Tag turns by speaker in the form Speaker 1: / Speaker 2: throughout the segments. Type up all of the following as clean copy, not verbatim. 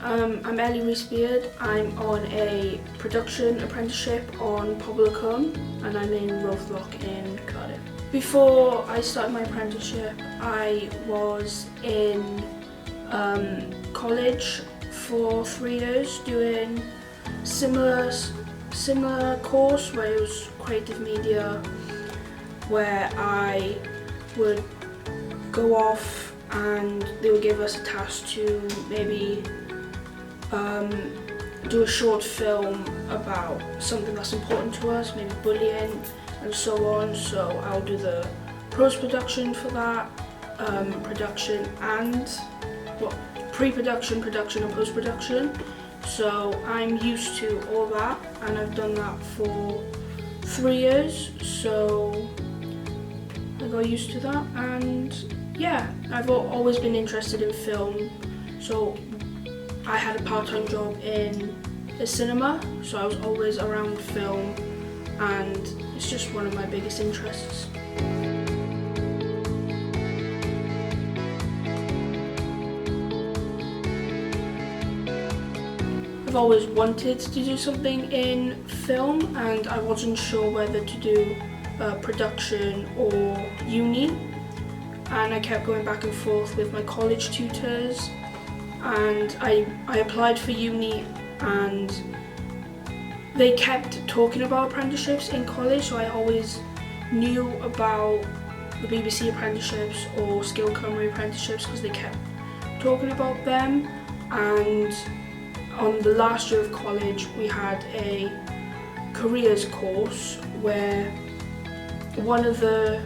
Speaker 1: I'm Ellie Rees-Beard. I'm on a production apprenticeship on Pobl and I'm in Rothlock in Cardiff. Before I started my apprenticeship, I was in college for 3 years doing similar course where it was creative media, where I would go off and they would give us a task to maybe do a short film about something that's important to us, maybe bullying and so on. So I'll do the post-production for that, production and pre-production, production and post-production. So I'm used to all that and I've done that for 3 years, so I got used to that. And yeah, I've always been interested in film, so I had a part-time job in the cinema, so I was always around film and it's just one of my biggest interests. I've always wanted to do something in film and I wasn't sure whether to do production or uni, and I kept going back and forth with my college tutors, and I applied for uni and they kept talking about apprenticeships in college, so I always knew about the BBC apprenticeships or Skill Cymru apprenticeships because they kept talking about them. And on the last year of college we had a careers course where one of the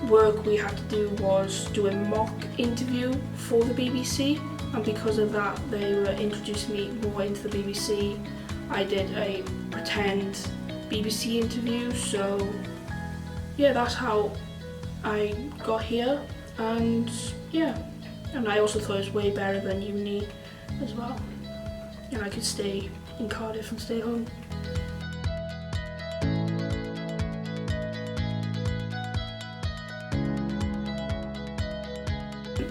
Speaker 1: work we had to do was do a mock interview for the BBC, and because of that they were introducing me more into the BBC. I did a pretend BBC interview, so yeah, that's how I got here. And yeah, and I also thought it was way better than uni as well, and I could stay in Cardiff and stay home.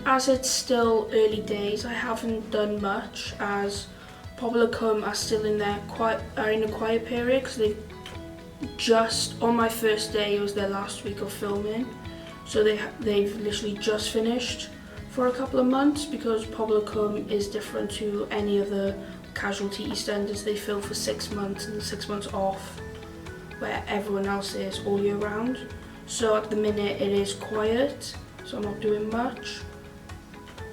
Speaker 1: As it's still early days, I haven't done much, as Pobl are still in a quiet period because they've just, on my first day, it was their last week of filming, so they've literally just finished for a couple of months, because Pobl is different to any other casualty EastEnders. They film for 6 months and 6 months off, where everyone else is all year round. So at the minute it is quiet, so I'm not doing much.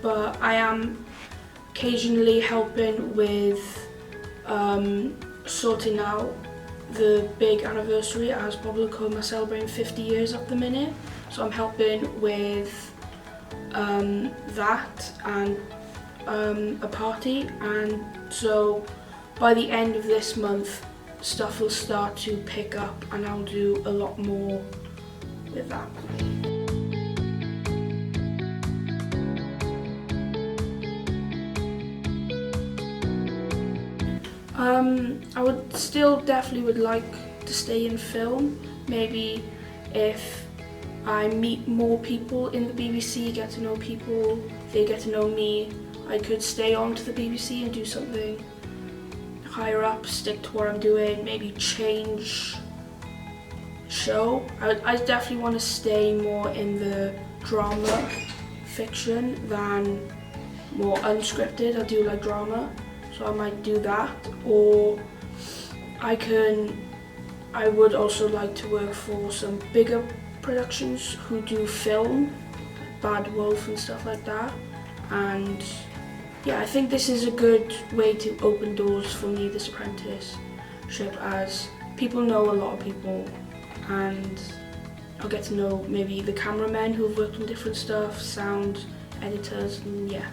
Speaker 1: But I am occasionally helping with sorting out the big anniversary, as Pobl are celebrating 50 years at the minute. So I'm helping with that and a party, and so by the end of this month stuff will start to pick up and I'll do a lot more with that. I would still definitely like to stay in film. Maybe if I meet more people in the BBC, get to know people, they get to know me, I could stay on to the BBC and do something higher up, stick to what I'm doing, maybe change show. I definitely want to stay more in the drama fiction than more unscripted. I do like drama, so I might do that. Or I would also like to work for some bigger productions who do film, Bad Wolf and stuff like that. And yeah, I think this is a good way to open doors for me, this apprenticeship, as people know a lot of people and I'll get to know maybe the cameramen who have worked on different stuff, sound editors, and yeah.